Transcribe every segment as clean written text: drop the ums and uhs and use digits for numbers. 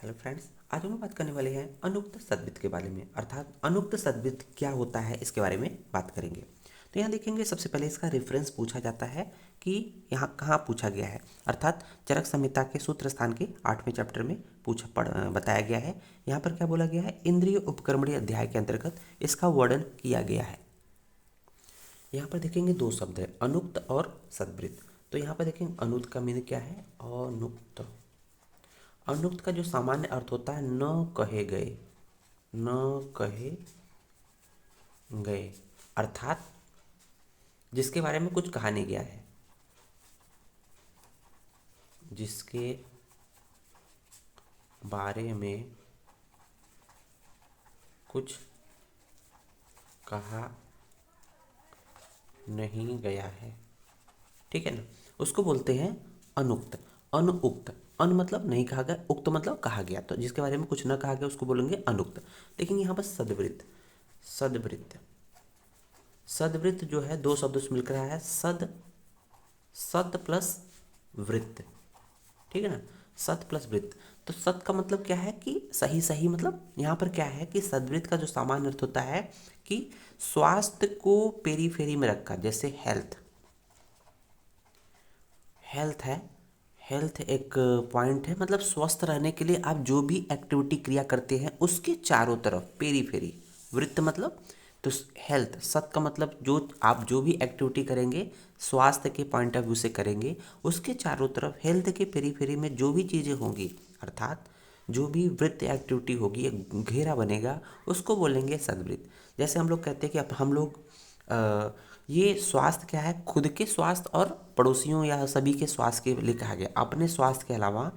Hello friends, आज हम बात करने वाले हैं अनुक्त सद्वृत्त के बारे में। अर्थात अनुक्त सद्वृत्त क्या होता है इसके बारे में बात करेंगे। तो यहाँ देखेंगे सबसे पहले इसका रेफरेंस पूछा जाता है कि यहाँ कहाँ पूछा गया है। अर्थात चरक संहिता के सूत्र स्थान के 8वें चैप्टर में बताया गया है। यहाँ पर क्या बोला गया है, इंद्रिय उपक्रमणीय अध्याय के अंतर्गत इसका वर्णन किया गया है। यहाँ पर देखेंगे दो शब्द है, अनुक्त और सद्वृत्त। तो यहाँ पर देखेंगे अनुक्त का मीनिंग क्या है, अनुक्त। अनुक्त का जो सामान्य अर्थ होता है न कहे गए, न कहे गए, अर्थात जिसके बारे में कुछ कहा नहीं गया है, जिसके बारे में कुछ कहा नहीं गया है, ठीक है ना, उसको बोलते हैं अनुक्त। अनुउक्त, अन मतलब नहीं कहा गया, उक्त मतलब कहा गया, तो जिसके बारे में कुछ न कहा गया उसको बोलेंगे अनुक्त। देखेंगे यहाँ पर सद्वृत्त। सद्वृत्त, सद्वृत्त जो है दो शब्दों से मिलकर आया है, सत प्लस वृत्त, ठीक है ना, सत प्लस वृत्त। तो सत का मतलब क्या है कि सही, सही मतलब यहाँ पर क्या है कि सद्वृत्त का जो सामान्य अर्थ होता है कि स्वास्थ्य को पेरीफेरी में रखा, जैसे हेल्थ। हेल्थ है, हेल्थ एक पॉइंट है, मतलब स्वस्थ रहने के लिए आप जो भी एक्टिविटी क्रिया करते हैं उसके चारों तरफ पेरीफेरी। वृत्त मतलब तो हेल्थ, सत का मतलब जो आप जो भी एक्टिविटी करेंगे स्वास्थ्य के पॉइंट ऑफ व्यू से करेंगे, उसके चारों तरफ हेल्थ के पेरीफेरी में जो भी चीज़ें होंगी, अर्थात जो भी वृत्त एक्टिविटी होगी, एक घेरा बनेगा, उसको बोलेंगे सद्वृत्त। जैसे हम लोग कहते हैं कि अब हम लोग ये स्वास्थ्य क्या है, खुद के स्वास्थ्य और पड़ोसियों या सभी के स्वास्थ्य के लिए कहा गया, अपने स्वास्थ्य के अलावा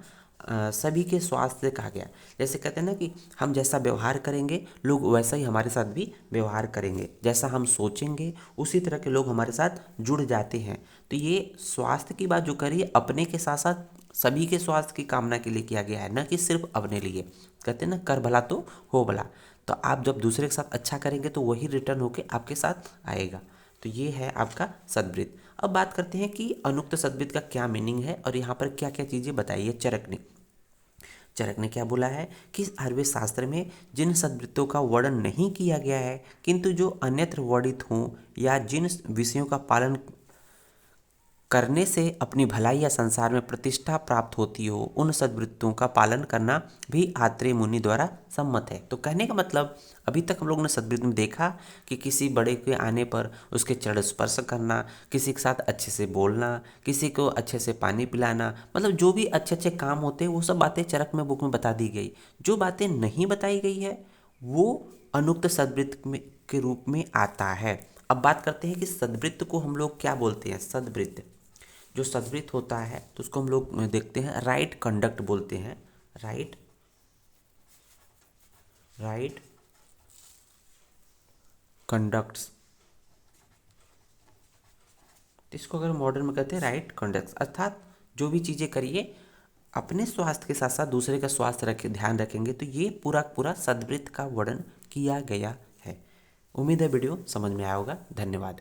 सभी के स्वास्थ्य से कहा गया। जैसे कहते हैं ना कि हम जैसा व्यवहार करेंगे लोग वैसा ही हमारे साथ भी व्यवहार करेंगे, जैसा हम सोचेंगे उसी तरह के लोग हमारे साथ जुड़ जाते हैं। तो ये स्वास्थ्य की बात जो करी है अपने के साथ साथ सभी के स्वास्थ्य की कामना के लिए किया गया है, न कि सिर्फ अपने लिए। कहते हैं ना, कर भला तो हो भला। तो आप जब दूसरे के साथ अच्छा करेंगे तो वही रिटर्न होके आपके साथ आएगा। तो ये है आपका सद्वृत्त। अब बात करते हैं कि अनुक्त सद्वृत्त का क्या मीनिंग है और यहाँ पर क्या क्या चीज़ें बताई है चरक ने। चरक ने क्या बोला है कि आयुर्वेद शास्त्र में जिन सद्वृत्तों का वर्णन नहीं किया गया है किंतु जो अन्यत्र वर्णित हों या जिन विषयों का पालन करने से अपनी भलाई या संसार में प्रतिष्ठा प्राप्त होती हो, उन सद्वृत्तों का पालन करना भी आत्रेय मुनि द्वारा सम्मत है। तो कहने का मतलब, अभी तक हम लोग ने सद्वृत्त में देखा कि किसी बड़े के आने पर उसके चरण स्पर्श करना, किसी के साथ अच्छे से बोलना, किसी को अच्छे से पानी पिलाना, मतलब जो भी अच्छे अच्छे काम होते हैं वो सब बातें चरक में बुक में बता दी गई। जो बातें नहीं बताई गई है वो अनुक्त सद्वृत्त के रूप में आता है। अब बात करते हैं कि सद्वृत्त को हम लोग क्या बोलते हैं। सद्वृत्त, जो सद्वृत्त होता है तो उसको हम लोग देखते हैं राइट कंडक्ट बोलते हैं। राइट राइट कंडक्ट्स, इसको अगर मॉडर्न में कहते हैं राइट कंडक्ट्स, अर्थात जो भी चीज़ें करिए अपने स्वास्थ्य के साथ साथ दूसरे का स्वास्थ्य रखे ध्यान रखेंगे तो ये पूरा पूरा सद्वृत्त का वर्णन किया गया है। उम्मीद है वीडियो समझ में आया होगा। धन्यवाद।